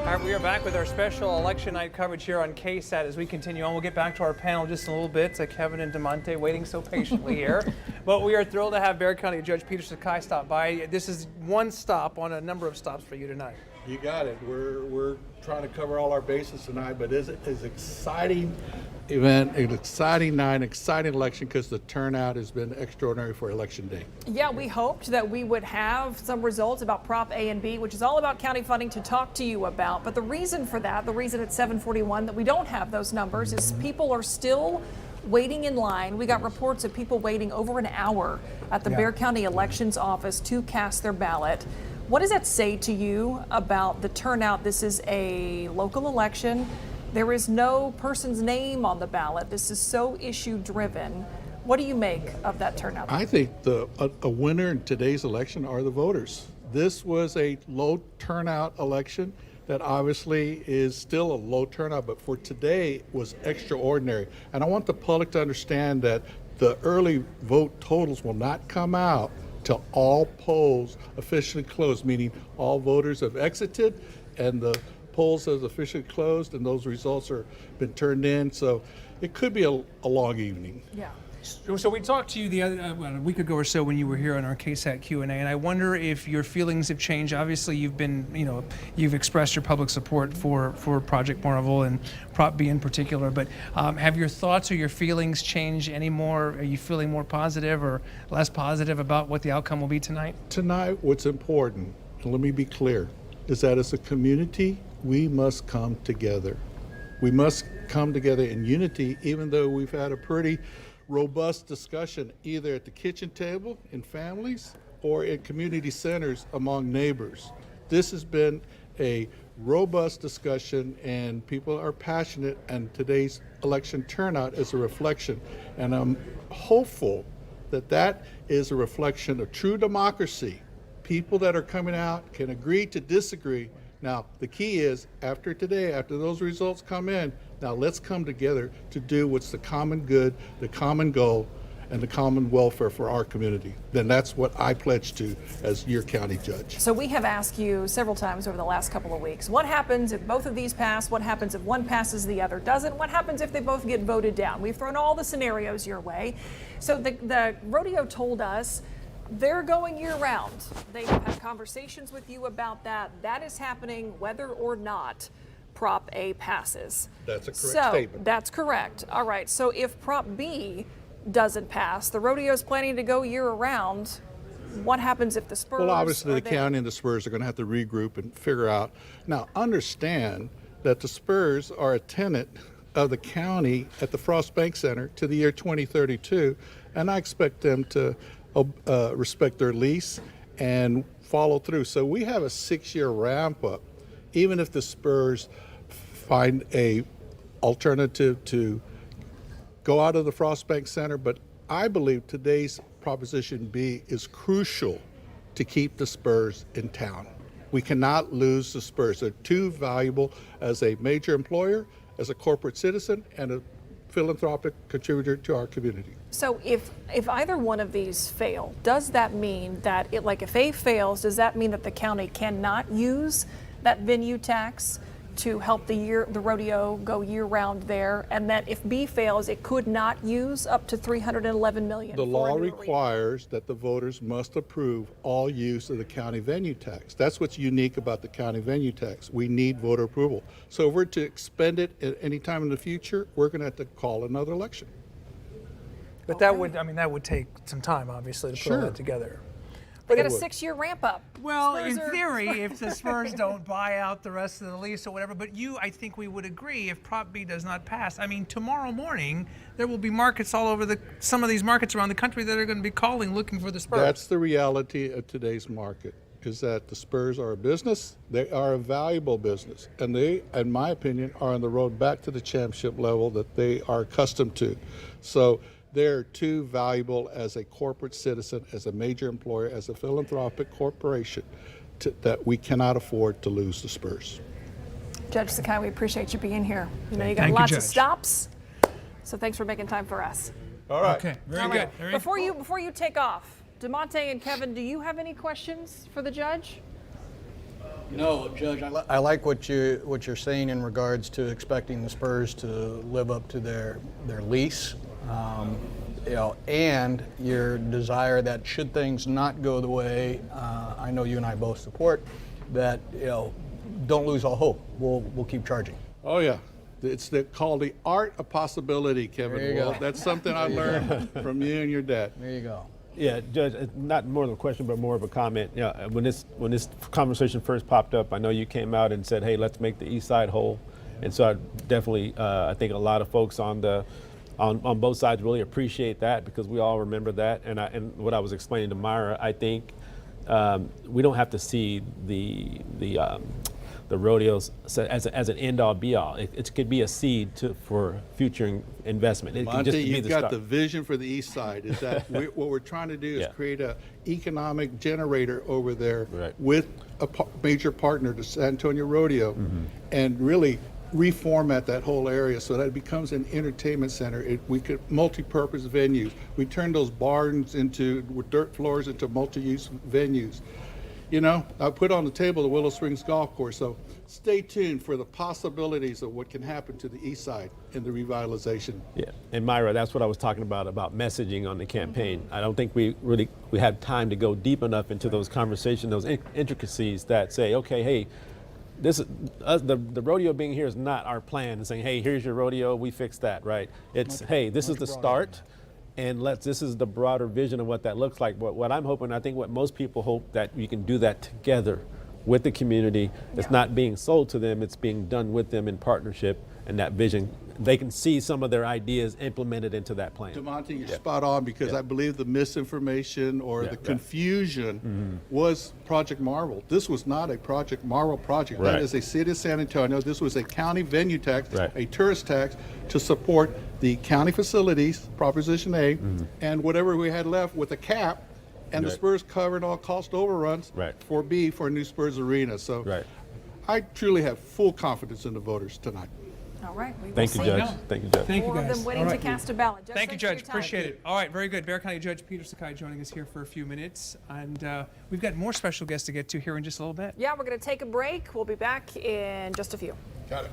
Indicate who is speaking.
Speaker 1: All right, we are back with our special election night coverage here on KSAT as we continue on. We'll get back to our panel just in a little bit. Kevin and DeMonte waiting so patiently here. But we are thrilled to have Bexar County Judge Peter Sakai stop by. This is one stop on a number of stops for you tonight.
Speaker 2: You got it. We're trying to cover all our bases tonight, but it's an exciting event, an exciting night, an exciting election because the turnout has been extraordinary for Election Day.
Speaker 3: Yeah, we hoped that we would have some results about Prop A and B, which is all about county funding, to talk to you about. But the reason for that, the reason at 7:41 that we don't have those numbers is people are still waiting in line. We got reports of people waiting over an hour at the Bexar County Elections Office to cast their ballot. What does that say to you about the turnout? This is a local election. There is no person's name on the ballot. This is so issue driven. What do you make of that turnout?
Speaker 2: I think a winner in today's election are the voters. This was a low turnout election that obviously is still a low turnout, but for today was extraordinary. And I want the public to understand that the early vote totals will not come out till all polls officially closed, meaning all voters have exited and the polls have officially closed and those results are been turned in. So it could be a long evening.
Speaker 3: Yeah.
Speaker 1: So we talked to you the other a week ago or so when you were here on our KSAT Q&A, and I wonder if your feelings have changed. Obviously, you've expressed your public support for Project Marvel and Prop B in particular, but have your thoughts or your feelings changed any more? Are you feeling more positive or less positive about what the outcome will be tonight?
Speaker 2: Tonight, what's important, and let me be clear, is that as a community, we must come together. We must come together in unity, even though we've had a pretty robust discussion either at the kitchen table in families or in community centers among neighbors. This has been a robust discussion and people are passionate, and today's election turnout is a reflection. And I'm hopeful that that is a reflection of true democracy. People that are coming out can agree to disagree. Now, the key is after today, after those results come in, now let's come together to do what's the common good, the common goal, and the common welfare for our community. Then that's what I pledge to as your county judge.
Speaker 3: So we have asked you several times over the last couple of weeks, what happens if both of these pass? What happens if one passes, the other doesn't? What happens if they both get voted down? We've thrown all the scenarios your way. So the rodeo told us they're going year round. They have had conversations with you about that. That is happening whether or not Prop A passes.
Speaker 2: That's a correct statement.
Speaker 3: That's correct. All right. So if Prop B doesn't pass, the rodeo is planning to go year round. What happens if the Spurs?
Speaker 2: Well, obviously the county and the Spurs are going to have to regroup and figure out. Now, understand that the Spurs are a tenant of the county at the Frost Bank Center to the year 2032, and I expect them to respect their lease and follow through. So we have a 6-year ramp up. Even if the Spurs find a alternative to go out of the Frost Bank Center, but I believe today's Proposition B is crucial to keep the Spurs in town. We cannot lose the Spurs. They're too valuable as a major employer, as a corporate citizen, and a philanthropic contributor to our community.
Speaker 3: So if either one of these fail, does that mean that if A fails, does that mean that the county cannot use that venue tax to help the rodeo go year round there, and that if B fails, it could not use up to $311 million?
Speaker 2: The law requires that the voters must approve all use of the county venue tax. That's what's unique about the county venue tax. We need voter approval. So if we're to expend it at any time in the future, we're going to have to call another election.
Speaker 1: But that would take some time, obviously, to put all that together.
Speaker 3: They got a 6-year ramp up.
Speaker 1: Well,
Speaker 3: Spurs
Speaker 1: in theory, if the Spurs don't buy out the rest of the lease or whatever, but I think we would agree if Prop B does not pass. I mean, tomorrow morning, there will be markets all over some of these markets around the country that are going to be calling, looking for the Spurs.
Speaker 2: That's the reality of today's market, is that the Spurs are a business. They are a valuable business, and they, in my opinion, are on the road back to the championship level that they are accustomed to. So they're too valuable as a corporate citizen, as a major employer, as a philanthropic corporation, that we cannot afford to lose the Spurs.
Speaker 3: Judge Sakai, we appreciate you being here. You got lots of stops, so thanks for making time for us.
Speaker 2: All right.
Speaker 1: Okay, very good.
Speaker 3: Before you take off, DeMonte and Kevin, do you have any questions for the judge?
Speaker 4: No, Judge, I like what you're saying in regards to expecting the Spurs to live up to their lease, and your desire that should things not go the way I know you and I both support, that don't lose all hope. We'll keep charging.
Speaker 2: Oh yeah, it's called the art of possibility, Kevin.
Speaker 4: There you go.
Speaker 2: That's something I learned from you and your dad.
Speaker 4: There you go.
Speaker 5: Yeah, Judge, not more of a question, but more of a comment. When this conversation first popped up, I know you came out and said, "Hey, let's make the East Side whole," and so I definitely, I think a lot of folks on both sides really appreciate that, because we all remember that. And what I was explaining to Myra, I think we don't have to see the rodeos as an end-all, be-all. It could be a seed for future investment. It can
Speaker 2: Monty,
Speaker 5: just be
Speaker 2: you've
Speaker 5: the
Speaker 2: got
Speaker 5: start.
Speaker 2: the vision for the East Side. Is that what we're trying to do? Is
Speaker 5: Yeah.
Speaker 2: create a economic generator over there
Speaker 5: Right.
Speaker 2: with a major partner, the San Antonio Rodeo, and really reformat that whole area so that it becomes an entertainment center. We could multi-purpose venues. We turn those barns with dirt floors into multi-use venues. I put on the table the Willow Springs Golf Course, so stay tuned for the possibilities of what can happen to the East Side in the revitalization.
Speaker 5: Yeah, and Myra, that's what I was talking about messaging on the campaign. I don't think we had time to go deep enough into those conversations, those intricacies that say, okay, hey, this is the rodeo being here is not our plan. And saying, hey, here's your rodeo, we fixed that, right? It's hey, this is the start. And this is the broader vision of what that looks like. But what I'm hoping, I think what most people hope, that we can do that together with the community. It's not being sold to them, it's being done with them in partnership, and that vision, they can see some of their ideas implemented into that plan.
Speaker 2: DeMonte, you're spot on, because I believe the misinformation or the confusion was Project Marvel. This was not a Project Marvel project.
Speaker 5: Right.
Speaker 2: That is a city of San Antonio. This was a county venue tax,
Speaker 5: Right.
Speaker 2: a tourist tax to support the county facilities, Proposition A, and whatever we had left with a cap, and the
Speaker 5: Right.
Speaker 2: Spurs covered all cost overruns
Speaker 5: Right.
Speaker 2: for B for a new Spurs arena. So
Speaker 5: Right.
Speaker 2: I truly have full confidence in the voters tonight.
Speaker 3: All right. We will
Speaker 5: Thank you,
Speaker 3: see.
Speaker 5: Judge.
Speaker 1: No.
Speaker 5: Thank you, Judge.
Speaker 1: Thank you,
Speaker 3: More of
Speaker 1: guys.
Speaker 3: them waiting
Speaker 1: All
Speaker 3: to
Speaker 1: right.
Speaker 3: cast a ballot. Judge,
Speaker 1: Thank you,
Speaker 3: thanks for your
Speaker 1: Judge.
Speaker 3: time.
Speaker 1: Appreciate it. All right, very good. Bear County Judge Peter Sakai joining us here for a few minutes. And we've got more special guests to get to here in just a little bit.
Speaker 3: Yeah, we're going to take a break. We'll be back in just a few.
Speaker 2: Got it.